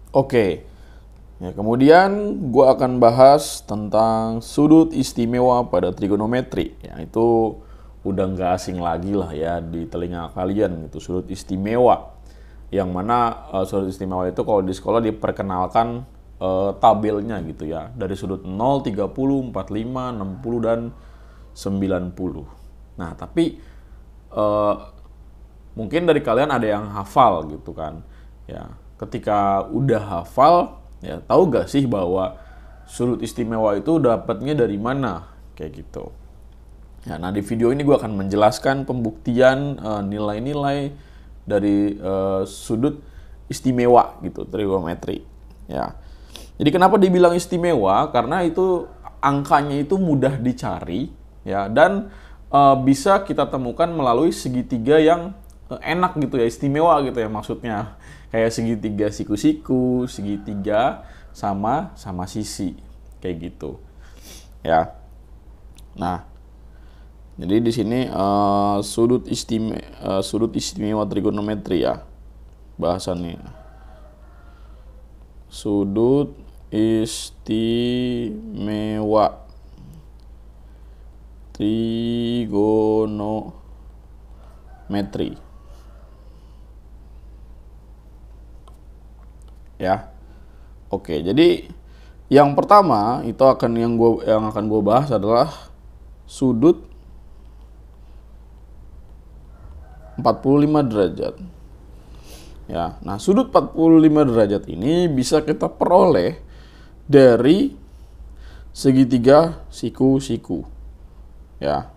Oke. Ya, kemudian gue akan bahas tentang sudut istimewa pada trigonometri. Ya, itu udah nggak asing lagi lah ya di telinga kalian gitu, sudut istimewa. Yang mana sudut istimewa itu kalau di sekolah diperkenalkan tabelnya gitu ya. Dari sudut 0, 30, 45, 60, dan 90. Nah, tapi eh, mungkin dari kalian ada yang hafal gitu kan. Ya, ketika udah hafal, ya tahu gak sih bahwa sudut istimewa itu dapatnya dari mana? Kayak gitu. Ya, nah di video ini gue akan menjelaskan pembuktian nilai-nilai dari sudut istimewa gitu, trigonometri. Ya. Jadi kenapa dibilang istimewa? Karena itu angkanya itu mudah dicari ya, dan bisa kita temukan melalui segitiga yang enak gitu ya, istimewa gitu ya maksudnya. Kayak segitiga siku-siku, segitiga sama sama sisi kayak gitu. Ya. Nah, jadi di sini sudut istimewa trigonometri ya bahasannya. Sudut istimewa trigonometri. Ya. Oke, jadi yang pertama itu yang akan gue bahas adalah sudut 45 derajat. Ya, nah sudut 45 derajat ini bisa kita peroleh dari segitiga siku-siku. Ya.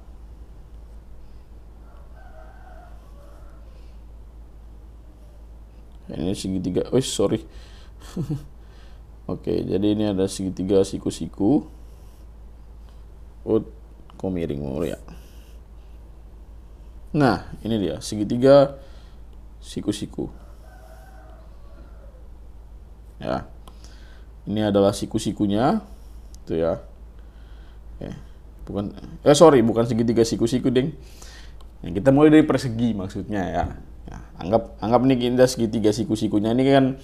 Ini segitiga, oh sorry. Oke, jadi ini ada segitiga siku-siku. Kok miring mulu ya. Nah, ini dia segitiga siku-siku. Ya. Ini adalah siku-sikunya. Itu ya. Bukan segitiga siku-siku, Ding. Nah, kita mulai dari persegi maksudnya ya. Ya, anggap nih kita segitiga siku-sikunya ini kan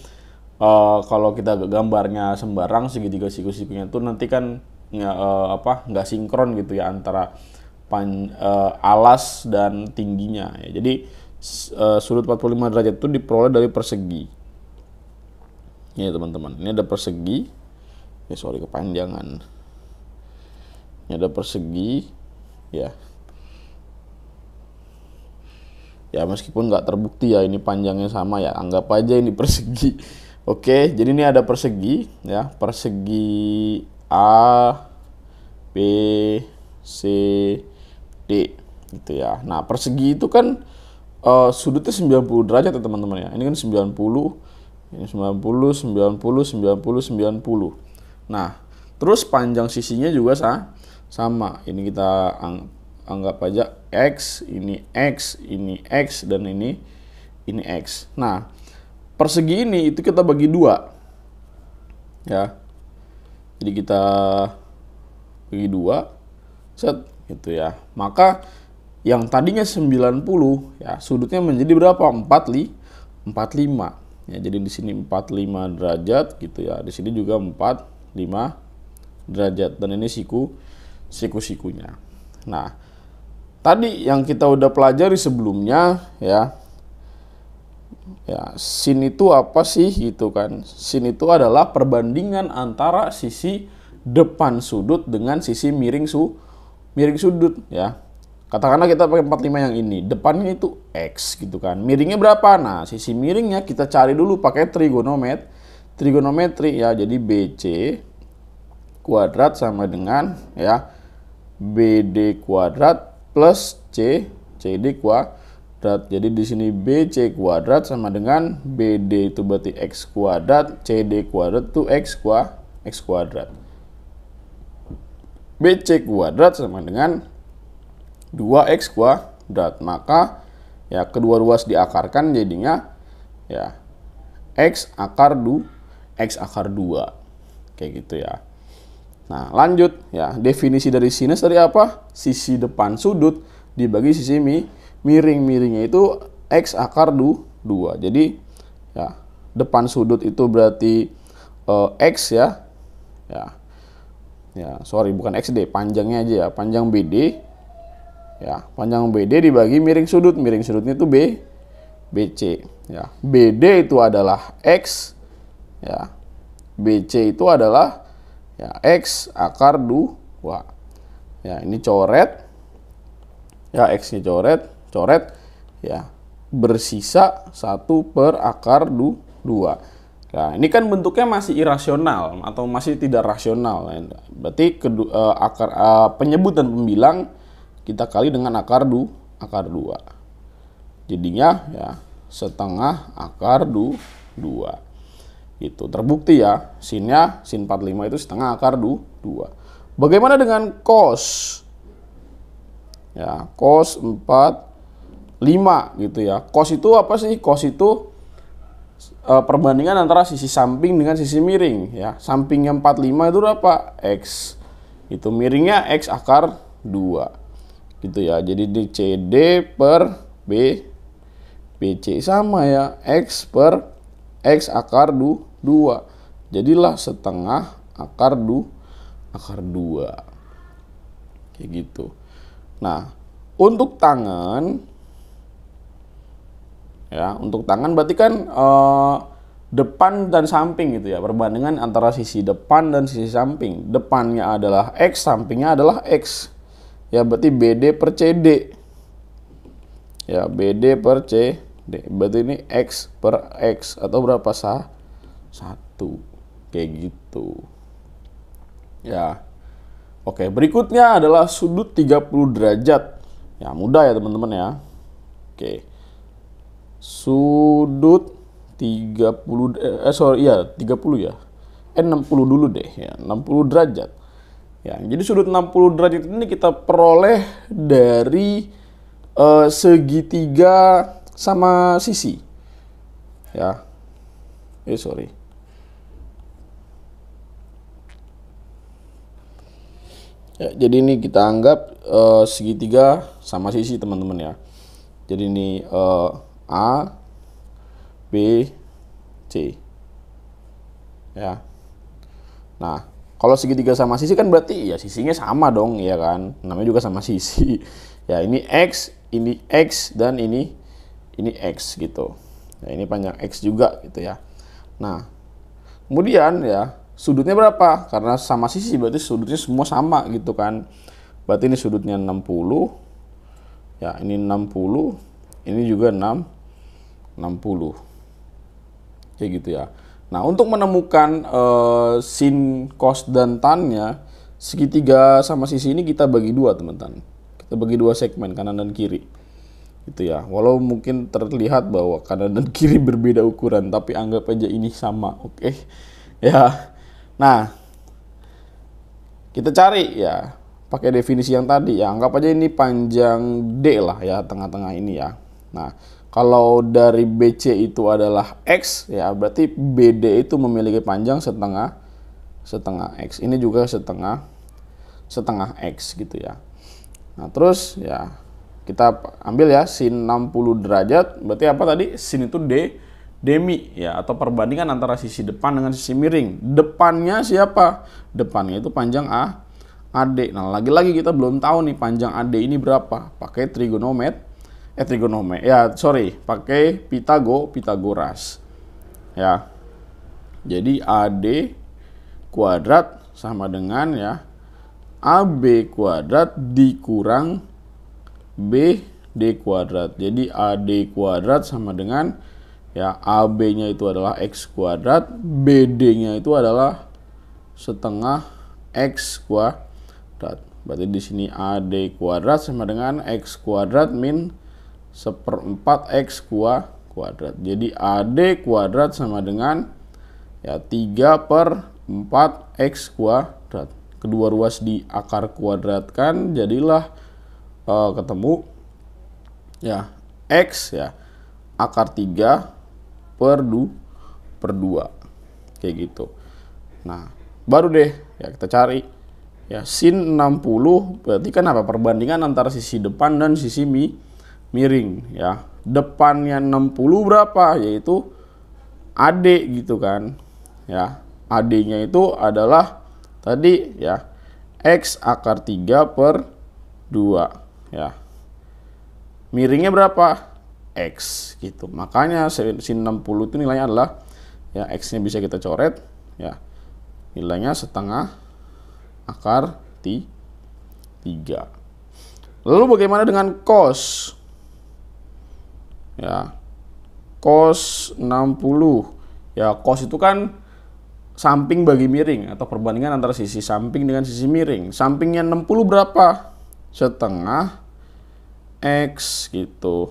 kalau kita gambarnya sembarang segitiga siku-sikunya itu nanti kan nggak sinkron gitu ya antara alas dan tingginya ya. Jadi sudut 45 derajat itu diperoleh dari persegi. Ya teman-teman, ini ada persegi. Kepanjangan. Ini ada persegi ya. Ya meskipun nggak terbukti ya ini panjangnya sama ya, anggap aja ini persegi. Oke, jadi ini ada persegi ya, persegi A, B, C, D gitu ya. Nah, persegi itu kan sudutnya 90 derajat ya teman-teman ya. Ini kan 90, ini 90, 90, 90, 90. Nah, terus panjang sisinya juga sama. Ini kita anggap aja X, ini X, ini X, dan ini X. Nah, persegi ini itu kita bagi dua. Ya. Jadi kita bagi dua. Set, gitu ya. Maka yang tadinya 90 ya, sudutnya menjadi berapa? 45. Ya, jadi di sini 45 derajat gitu ya. Di sini juga 45 derajat, dan ini siku-sikunya. Nah, tadi yang kita udah pelajari sebelumnya ya, sin itu apa sih gitu kan? Sin itu adalah perbandingan antara sisi depan sudut dengan sisi miring sudut ya. Katakanlah kita pakai 45 yang ini, depannya itu X gitu kan. Miringnya berapa? Nah, sisi miringnya kita cari dulu pakai trigonometri ya. Jadi BC kuadrat sama dengan ya BD kuadrat plus CD kuadrat. Jadi di sini BC kuadrat sama dengan BD itu berarti X kuadrat, CD kuadrat itu X kuadrat. BC kuadrat sama dengan 2X kuadrat. Maka ya kedua ruas diakarkan jadinya ya X akar 2 kayak gitu ya. Nah, lanjut ya, definisi dari sinus dari apa? Sisi depan sudut dibagi sisi miringnya itu X akar 2. Jadi ya depan sudut itu berarti X ya. Ya, sorry bukan XD, panjangnya aja ya, panjang BD. Ya, panjang BD dibagi miring sudut. Miring sudutnya itu BC ya. BD itu adalah X ya. BC itu adalah ya X akar 2. Ya, ini coret. Ya, X-nya coret ya. Bersisa 1 per akar 2. Nah, ini kan bentuknya masih irasional atau masih tidak rasional. Berarti penyebutan pembilang kita kali dengan akar 2. Jadinya ya setengah akar 2. Gitu. Terbukti ya, sin 45 itu setengah akar 2. Bagaimana dengan cos? Ya, cos 45 gitu ya. Cos itu apa sih? Cos itu perbandingan antara sisi samping dengan sisi miring ya. Sampingnya 45 itu berapa? X. Itu miringnya X akar 2. Gitu ya. Jadi di CD per BC sama ya. X per X akar 2. Jadilah setengah akar 2. Kayak gitu. Nah, untuk tangan ya, untuk tangan berarti kan depan dan samping gitu ya, perbandingan antara sisi depan dan sisi samping. Depannya adalah X, sampingnya adalah X. Ya, berarti BD per CD. Ya, BD per CD. Berarti ini X per X atau berapa 1. Kayak gitu. Ya. Oke, berikutnya adalah sudut 30 derajat. Ya, mudah ya teman-teman ya. Oke. Sudut 30 30 ya. 60 dulu deh ya, 60 derajat. Ya, jadi sudut 60 derajat ini kita peroleh dari segitiga sama sisi. Ya. Sorry. Ya, jadi ini kita anggap segitiga sama sisi teman-teman ya. Jadi ini A, B, C. Ya. Nah, kalau segitiga sama sisi kan berarti ya sisinya sama dong, ya kan? Namanya juga sama sisi. Ya, ini X, dan ini X gitu. Ya, ini panjang X juga gitu ya. Nah, kemudian ya, sudutnya berapa? Karena sama sisi berarti sudutnya semua sama gitu kan. Berarti ini sudutnya 60. Ya, ini 60. Ini juga 60. Kayak gitu ya. Nah, untuk menemukan sin, cos, dan tan-nya, segitiga sama sisi ini kita bagi 2 teman-teman. Kita bagi 2 segmen, kanan dan kiri. Gitu ya. Walau mungkin terlihat bahwa kanan dan kiri berbeda ukuran, tapi anggap aja ini sama, oke? Ya. Nah, kita cari ya, pakai definisi yang tadi ya. Anggap aja ini panjang D lah ya, tengah-tengah ini ya. Nah, kalau dari BC itu adalah X ya, berarti BD itu memiliki panjang setengah X. Ini juga setengah X gitu ya. Nah, terus ya kita ambil ya sin 60 derajat, berarti apa tadi? Sin itu demi ya, atau perbandingan antara sisi depan dengan sisi miring. Depannya siapa? Depannya itu panjang AD. Nah, lagi-lagi kita belum tahu nih panjang AD ini berapa. Pakai pakai Pitagoras. Ya. Jadi AD kuadrat sama dengan ya AB kuadrat dikurang BD kuadrat. Jadi AD kuadrat sama dengan ya AB-nya itu adalah X kuadrat, BD-nya itu adalah setengah X kuadrat. Berarti di sini AD kuadrat sama dengan X kuadrat min 1/4 X kuadrat. Jadi AD kuadrat sama dengan ya 3/4 X kuadrat. Kedua ruas di akar kuadratkan, jadilah ketemu ya X ya akar 3/2 kayak gitu. Nah, baru deh ya kita cari ya sin 60, berarti kan apa? Perbandingan antara sisi depan dan sisi miring ya. Depannya 60 berapa? Yaitu AD gitu kan. Ya, AD-nya itu adalah tadi ya X akar 3 per 2 ya. Miringnya berapa? X gitu. Makanya sin 60 itu nilainya adalah ya X-nya bisa kita coret ya. Nilainya setengah akar 3. Lalu bagaimana dengan cos? Ya. Cos 60. Ya, cos itu kan samping bagi miring atau perbandingan antara sisi samping dengan sisi miring. Sampingnya 60 berapa? Setengah X gitu.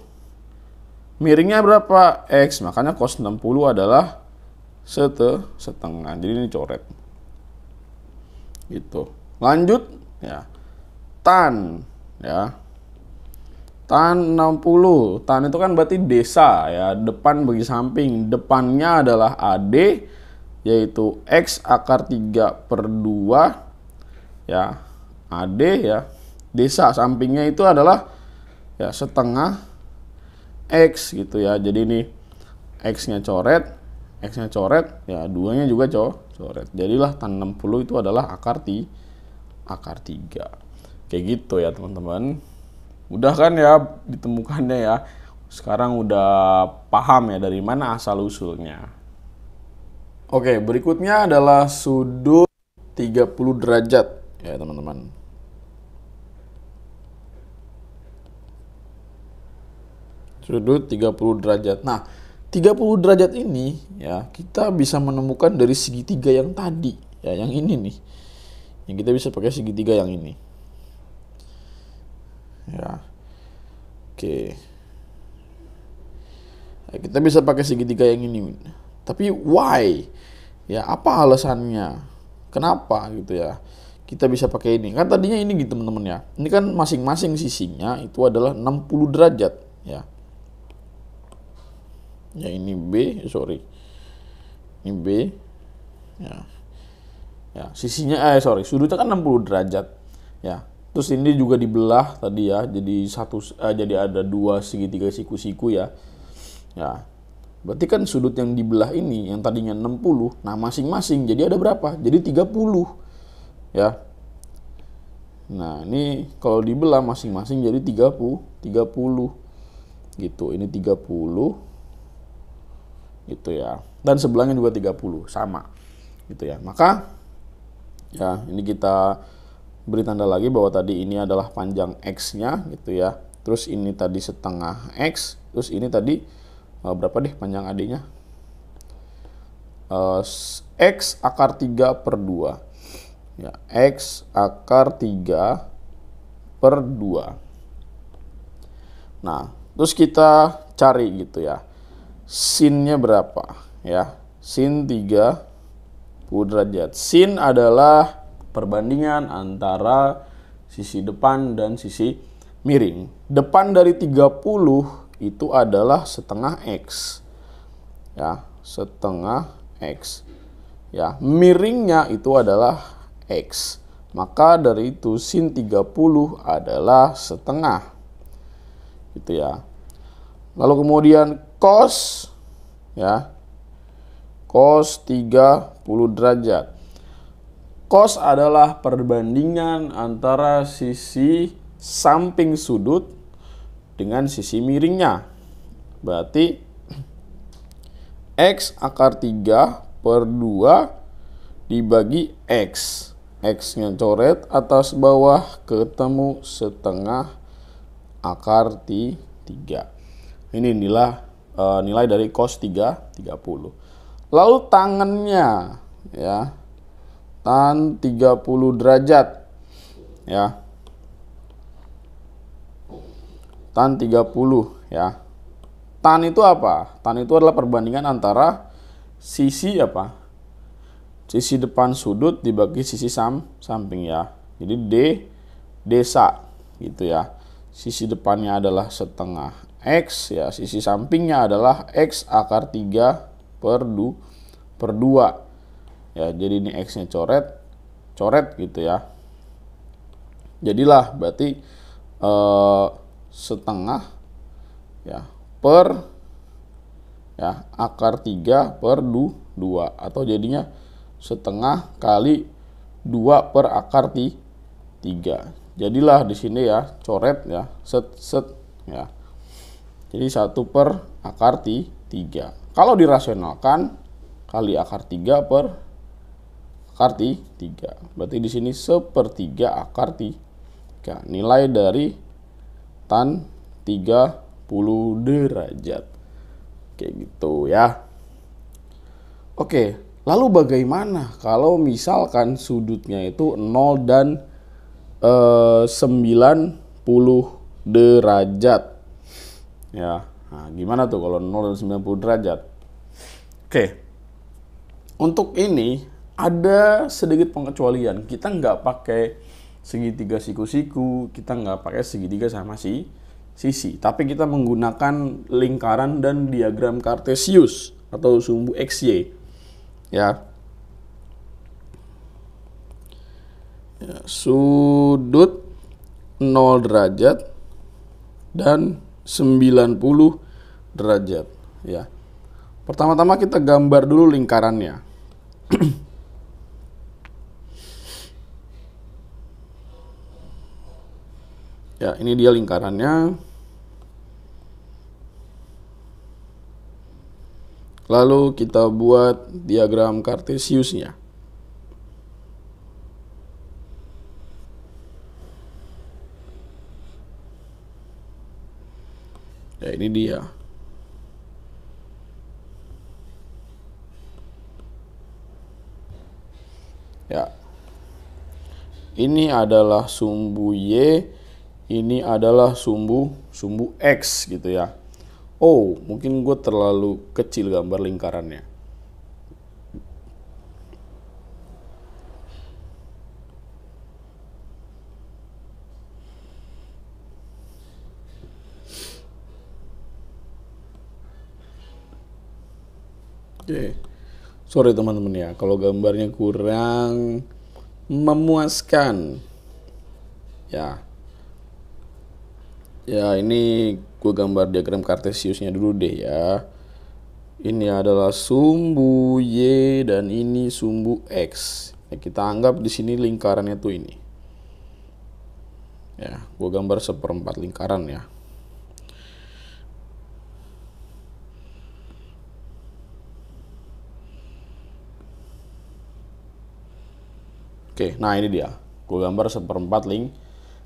Miringnya berapa? X. Makanya cos 60 adalah setengah. Jadi ini coret. Gitu. Lanjut ya. Tan ya. Tan 60. Tan itu kan berarti desa ya, depan bagi samping. Depannya adalah AD yaitu X akar 3 per 2 ya. AD ya. Desa sampingnya itu adalah ya setengah X gitu ya. Jadi ini X-nya coret, X-nya coret, ya 2-nya juga coret. Jadilah tan 60 itu adalah akar 3. Kayak gitu ya teman-teman. Mudah kan ya ditemukannya ya. Sekarang udah paham ya dari mana asal usulnya. Oke, berikutnya adalah sudut 30 derajat ya teman-teman. Sudut 30 derajat. Nah, 30 derajat ini ya kita bisa menemukan dari segitiga yang tadi ya, yang ini nih. Yang kita bisa pakai segitiga yang ini. Ya. Oke. Nah, kita bisa pakai segitiga yang ini. Tapi why? Ya, apa alasannya? Kenapa gitu ya? Kita bisa pakai ini. Kan tadinya ini gitu teman-teman ya. Ini kan masing-masing sisinya itu adalah 60 derajat ya. Ya ini B, sorry. Ini B. Ya. Ya, sisinya sudutnya kan 60 derajat. Ya. Terus ini juga dibelah tadi ya, jadi ada 2 segitiga siku-siku ya. Ya. Berarti kan sudut yang dibelah ini yang tadinya 60, nah masing-masing jadi ada berapa? Jadi 30. Ya. Nah, ini kalau dibelah masing-masing jadi 30 gitu. Ini 30 gitu ya. Dan sebelahnya juga 30, sama. Gitu ya. Maka ya, ini kita beri tanda lagi bahwa tadi ini adalah panjang X-nya gitu ya. Terus ini tadi setengah X, terus ini tadi berapa deh panjang AD-nya? X akar 3 per 2. Ya, X akar 3 per 2. Nah, terus kita cari gitu ya. Sin-nya berapa? Ya, sin 30 derajat. Sin adalah perbandingan antara sisi depan dan sisi miring. Depan dari 30 itu adalah setengah X. Ya, setengah X. Ya, miringnya itu adalah X. Maka dari itu sin 30 adalah setengah. Gitu ya. Lalu kemudian cos ya. Cos 30 derajat. Cos adalah perbandingan antara sisi samping sudut dengan sisi miringnya. Berarti X akar 3 per 2 dibagi X. X-nya coret atas bawah ketemu setengah akar 3. Ini nilai dari cos 30. Lalu tangennya ya. Tan 30 derajat ya. Tan 30 ya. Tan itu apa? Tan itu adalah perbandingan antara sisi apa? Sisi depan sudut dibagi sisi samping ya. Jadi desa gitu ya. Sisi depannya adalah setengah X ya. Sisi sampingnya adalah X akar 3 per 2. Ya, jadi ini X-nya coret gitu ya. Jadilah berarti setengah ya per ya, akar 3 per 2 atau jadinya setengah kali 2 per akar 3. Jadilah di sini ya, coret ya, set ya. Jadi 1 per akar 3. Kalau dirasionalkan kali akar 3 per akar 3. Berarti di sini 1/3 akar 3. Nilai dari tan 30 derajat. Kayak gitu ya. Oke, lalu bagaimana kalau misalkan sudutnya itu 0 dan 90 derajat? Ya, nah gimana tuh kalau 0 dan 90 derajat? Oke, untuk ini ada sedikit pengecualian. Kita nggak pakai segitiga siku-siku, kita nggak pakai segitiga sama sisi, tapi kita menggunakan lingkaran dan diagram Kartesius atau sumbu XY. Ya. Sudut 0 derajat dan 90 derajat ya. Pertama-tama kita gambar dulu lingkarannya. Ya, ini dia lingkarannya. Lalu kita buat diagram Kartesiusnya. Ya, ini dia. Ya. Ini adalah sumbu Y, ini adalah sumbu X gitu ya. Oh, mungkin gue terlalu kecil gambar lingkarannya. Oke, sorry teman-teman ya, kalau gambarnya kurang memuaskan. Ya, ini gue gambar diagram Kartesiusnya dulu deh ya. Ini adalah sumbu Y dan ini sumbu X. Ya, kita anggap di sini lingkarannya tuh ini. Ya, gue gambar 1/4 lingkaran ya. Oke, nah ini dia. Gue gambar 1/4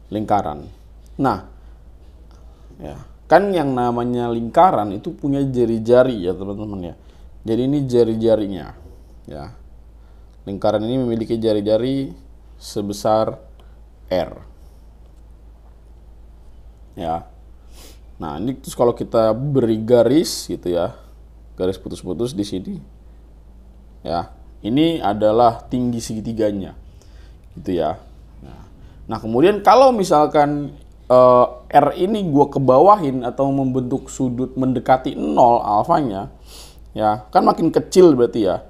lingkaran. Nah, ya, kan yang namanya lingkaran itu punya jari-jari ya teman-teman ya. Jadi ini jari-jarinya. Ya, lingkaran ini memiliki jari-jari sebesar R. Ya. Nah, ini terus kalau kita beri garis gitu ya, garis putus-putus di sini. Ya, ini adalah tinggi segitiganya. Gitu ya. Nah, kemudian kalau misalkan R ini gue kebawahin atau membentuk sudut mendekati 0 alfanya, ya kan makin kecil berarti ya.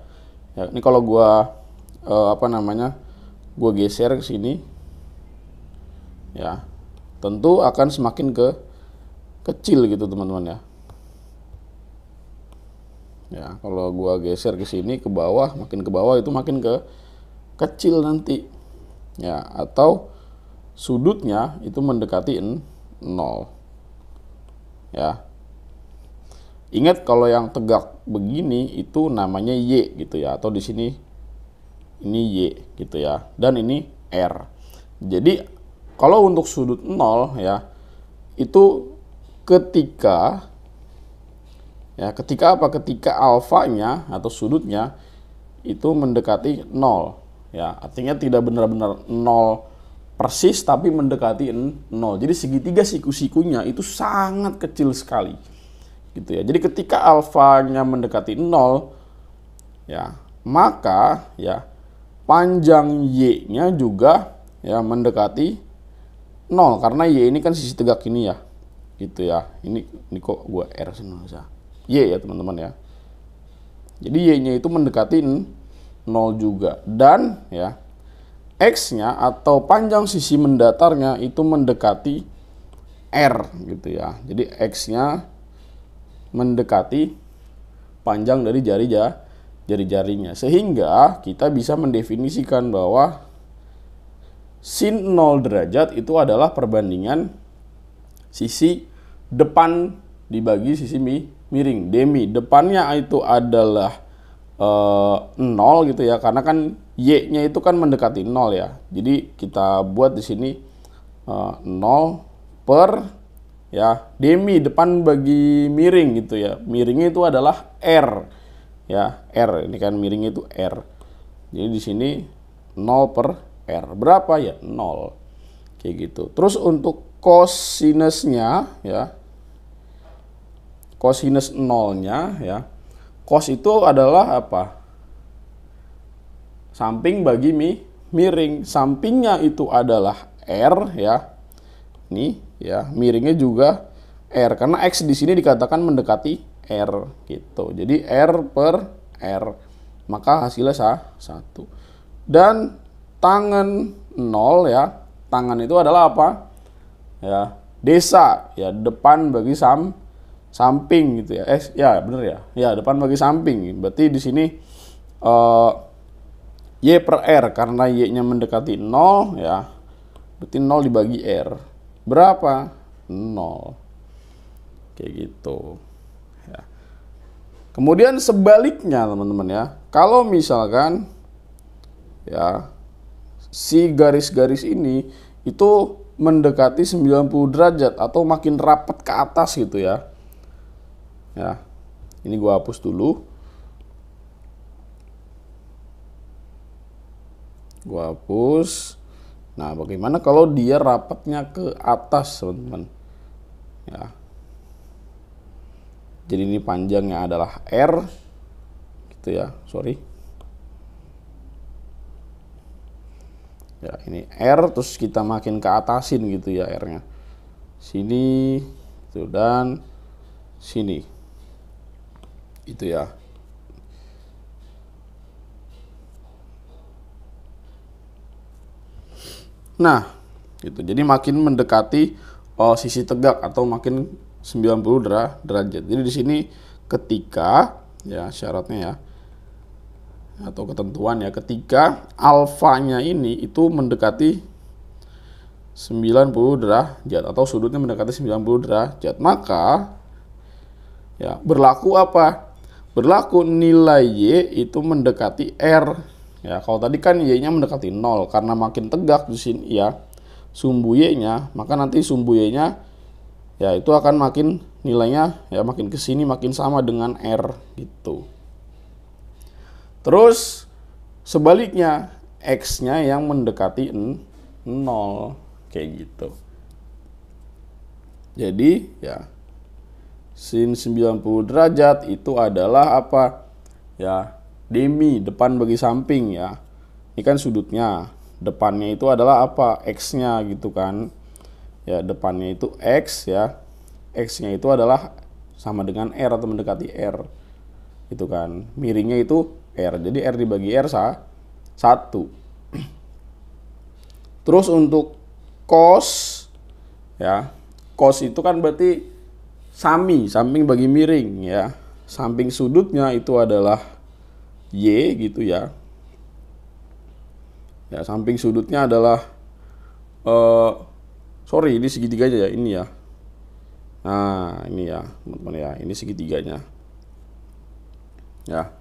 Ya, ini kalau gue gue geser ke sini, ya tentu akan semakin kecil gitu teman-teman ya. Ya, kalau gue geser ke sini ke bawah, makin ke bawah itu makin kecil nanti. Ya, atau sudutnya itu mendekati 0. Ya. Ingat kalau yang tegak begini itu namanya Y gitu ya, atau di sini ini Y gitu ya, dan ini R. Jadi kalau untuk sudut 0 ya, itu ketika apa? Ketika alfanya atau sudutnya itu mendekati 0. Ya, artinya tidak benar-benar 0 persis tapi mendekati 0. Jadi segitiga siku-sikunya itu sangat kecil sekali. Gitu ya. Jadi ketika alfanya mendekati 0 ya, maka ya panjang Y-nya juga ya mendekati 0 karena Y ini kan sisi tegak ini ya. Gitu ya. Ini kok gua R senang Y ya, teman-teman ya. Jadi Y-nya itu mendekati 0 juga, dan ya X-nya atau panjang sisi mendatarnya itu mendekati R gitu ya. Jadi X-nya mendekati panjang dari jari-jarinya. Sehingga kita bisa mendefinisikan bahwa sin 0 derajat itu adalah perbandingan sisi depan dibagi sisi miring. Demi depannya itu adalah 0 gitu ya, karena kan y-nya itu kan mendekati 0 ya. Jadi kita buat di sini 0 per ya demi depan bagi miring gitu ya. Miringnya itu adalah r ya, r ini kan miringnya itu r. Jadi di sini 0 per r berapa ya, 0 kayak gitu. Terus untuk cosinusnya ya, cosinus 0-nya ya, cos itu adalah apa? Samping bagi miring. Sampingnya itu adalah r ya. Ini ya, miringnya juga r karena x di sini dikatakan mendekati r gitu. Jadi r per r. Maka hasilnya 1. Dan tangen 0 ya. Tangan itu adalah apa? Ya, desa ya, depan bagi samping gitu ya. Ya bener ya. Ya, depan bagi samping. Berarti di sini y per r karena y-nya mendekati 0 ya. Berarti 0 dibagi r. Berapa? 0. Kayak gitu. Ya. Kemudian sebaliknya teman-teman ya. Kalau misalkan ya si garis-garis ini itu mendekati 90 derajat atau makin rapat ke atas gitu ya. Ya, ini gua hapus dulu. Gua hapus. Nah, bagaimana kalau dia rapatnya ke atas, teman-teman? Ya. Jadi ini panjangnya adalah r, gitu ya. Sorry. Ya, ini r, terus kita makin ke atasin gitu ya r-nya. Sini, gitu, dan sini. Itu ya. Nah, gitu. Jadi makin mendekati sisi tegak atau makin 90 derajat. Jadi di sini ketika ya syaratnya ya atau ketentuan ya, ketika alfanya ini itu mendekati 90 derajat atau sudutnya mendekati 90 derajat, maka ya berlaku apa? Berlaku nilai y itu mendekati r. Ya, kalau tadi kan y-nya mendekati 0 karena makin tegak di sini ya sumbu y-nya, maka nanti sumbu y-nya ya itu akan makin nilainya ya makin ke sini makin sama dengan r gitu. Terus sebaliknya x-nya yang mendekati 0 kayak gitu. Jadi ya sin 90 derajat itu adalah apa? Ya, demi depan bagi samping ya. Ini kan sudutnya. Depannya itu adalah apa? X-nya gitu kan. Ya, depannya itu X ya. X-nya itu adalah sama dengan R atau mendekati R. Itu kan. Miringnya itu R. Jadi R dibagi R 1. Terus untuk cos ya. Cos itu kan berarti samping bagi miring ya. Samping sudutnya itu adalah Y gitu ya. Ya, samping sudutnya adalah sorry, ini segitiganya ya, ini ya. Nah, ini ya, teman-teman ya, ini segitiganya. Ya.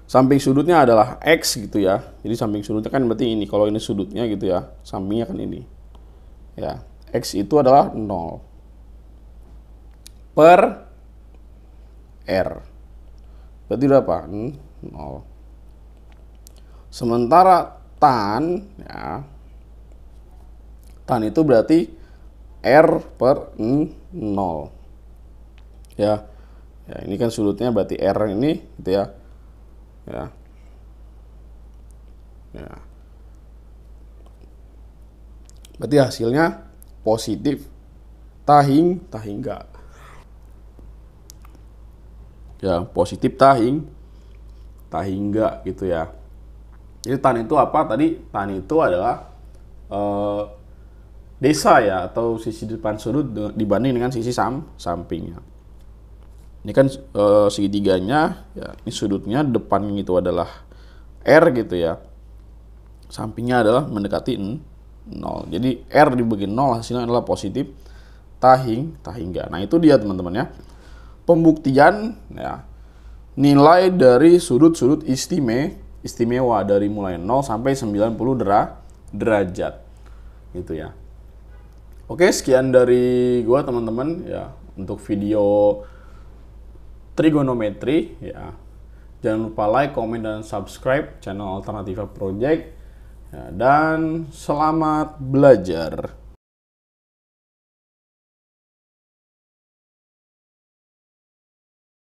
Samping sudutnya adalah X gitu ya. Jadi samping sudutnya kan berarti ini, kalau ini sudutnya gitu ya. Sampingnya kan ini. Ya, X itu adalah 0 per R. Berarti berapa? 0. Sementara tan ya, tan itu berarti R per 0 ya. Ya, ini kan sudutnya berarti R ini gitu ya. Ya. Ya. Berarti hasilnya positif tahingga. Ya, positif tahingga gitu ya. Jadi tan itu apa? Tadi tan itu adalah desa ya, atau sisi depan sudut dibanding dengan sisi sampingnya. Ini kan segitiganya, ya, ini sudutnya depan itu adalah R gitu ya. Sampingnya adalah mendekati 0. Jadi R dibagi 0 hasilnya adalah positif tahingga. Nah itu dia teman-teman ya. Pembuktian ya, nilai dari sudut-sudut istimewa dari mulai 0 sampai 90 derajat. Gitu ya. Oke, sekian dari gua teman-teman ya untuk video trigonometri ya. Jangan lupa like, komen, dan subscribe channel Alternativa Project ya, dan selamat belajar.